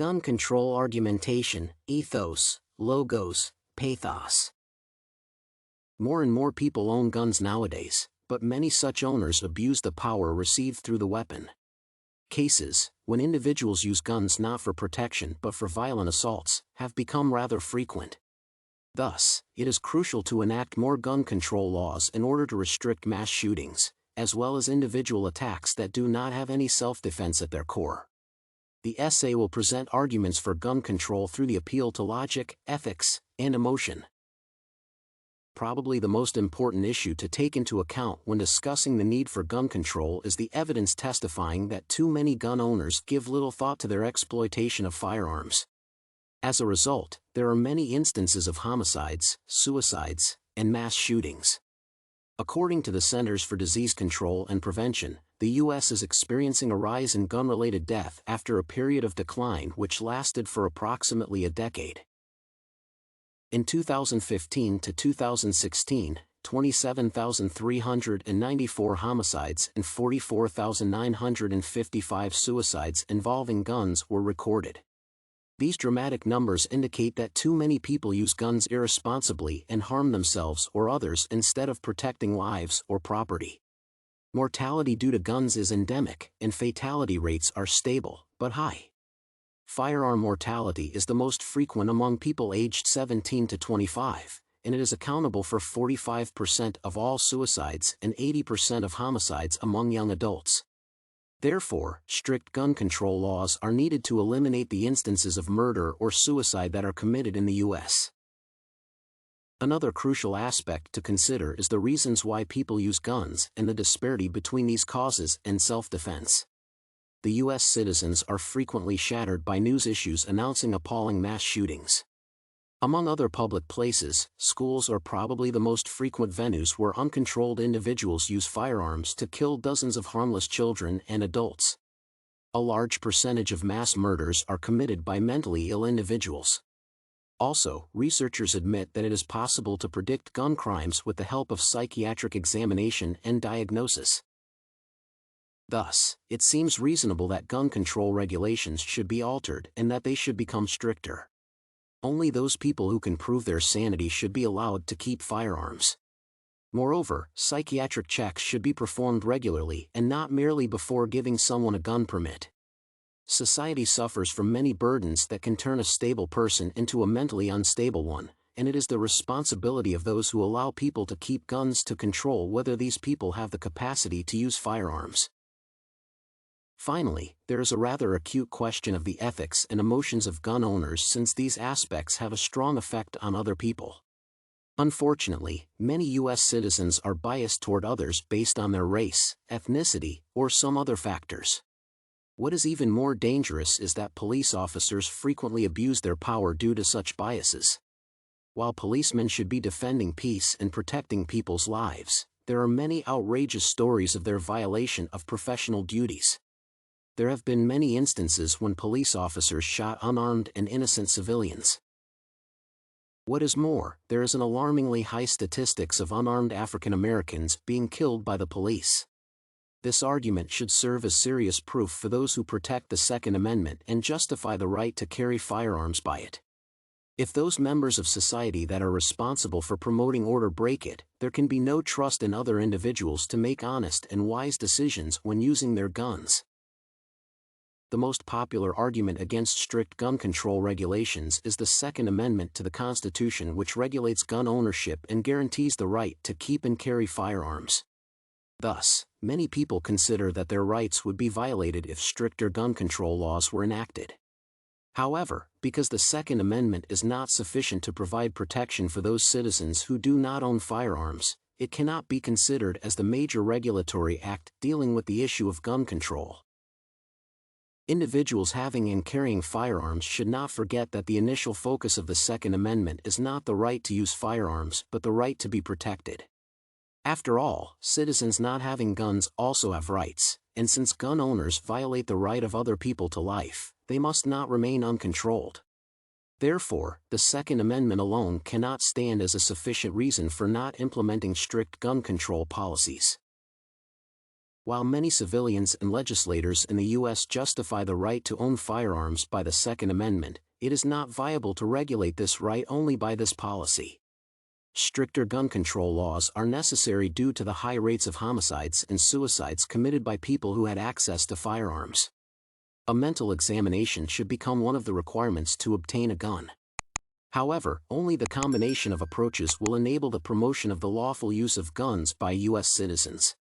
Gun control argumentation, ethos, logos, pathos. More and more people own guns nowadays, but many such owners abuse the power received through the weapon. Cases, when individuals use guns not for protection but for violent assaults, have become rather frequent. Thus, it is crucial to enact more gun control laws in order to restrict mass shootings, as well as individual attacks that do not have any self-defense at their core. The essay will present arguments for gun control through the appeal to logic, ethics, and emotion. Probably the most important issue to take into account when discussing the need for gun control is the evidence testifying that too many gun owners give little thought to their exploitation of firearms. As a result, there are many instances of homicides, suicides, and mass shootings. According to the Centers for Disease Control and Prevention, the U.S. is experiencing a rise in gun-related death after a period of decline which lasted for approximately a decade. In 2015 to 2016, 27,394 homicides and 44,955 suicides involving guns were recorded. These dramatic numbers indicate that too many people use guns irresponsibly and harm themselves or others instead of protecting lives or property. Mortality due to guns is endemic, and fatality rates are stable, but high. Firearm mortality is the most frequent among people aged 17 to 25, and it is accountable for 45% of all suicides and 80% of homicides among young adults. Therefore, strict gun control laws are needed to eliminate the instances of murder or suicide that are committed in the U.S. Another crucial aspect to consider is the reasons why people use guns and the disparity between these causes and self-defense. The U.S. citizens are frequently shattered by news issues announcing appalling mass shootings. Among other public places, schools are probably the most frequent venues where uncontrolled individuals use firearms to kill dozens of harmless children and adults. A large percentage of mass murders are committed by mentally ill individuals. Also, researchers admit that it is possible to predict gun crimes with the help of psychiatric examination and diagnosis. Thus, it seems reasonable that gun control regulations should be altered and that they should become stricter. Only those people who can prove their sanity should be allowed to keep firearms. Moreover, psychiatric checks should be performed regularly and not merely before giving someone a gun permit. Society suffers from many burdens that can turn a stable person into a mentally unstable one, and it is the responsibility of those who allow people to keep guns to control whether these people have the capacity to use firearms. Finally, there is a rather acute question of the ethics and emotions of gun owners, since these aspects have a strong effect on other people. Unfortunately, many U.S. citizens are biased toward others based on their race, ethnicity, or some other factors. What is even more dangerous is that police officers frequently abuse their power due to such biases. While policemen should be defending peace and protecting people's lives, there are many outrageous stories of their violation of professional duties. There have been many instances when police officers shot unarmed and innocent civilians. What is more, there is an alarmingly high statistics of unarmed African Americans being killed by the police. This argument should serve as serious proof for those who protect the Second Amendment and justify the right to carry firearms by it. If those members of society that are responsible for promoting order break it, there can be no trust in other individuals to make honest and wise decisions when using their guns. The most popular argument against strict gun control regulations is the Second Amendment to the Constitution, which regulates gun ownership and guarantees the right to keep and carry firearms. Thus, many people consider that their rights would be violated if stricter gun control laws were enacted. However, because the Second Amendment is not sufficient to provide protection for those citizens who do not own firearms, it cannot be considered as the major regulatory act dealing with the issue of gun control. Individuals having and carrying firearms should not forget that the initial focus of the Second Amendment is not the right to use firearms but the right to be protected. After all, citizens not having guns also have rights, and since gun owners violate the right of other people to life, they must not remain uncontrolled. Therefore, the Second Amendment alone cannot stand as a sufficient reason for not implementing strict gun control policies. While many civilians and legislators in the U.S. justify the right to own firearms by the Second Amendment, it is not viable to regulate this right only by this policy. Stricter gun control laws are necessary due to the high rates of homicides and suicides committed by people who had access to firearms. A mental examination should become one of the requirements to obtain a gun. However, only the combination of approaches will enable the promotion of the lawful use of guns by U.S. citizens.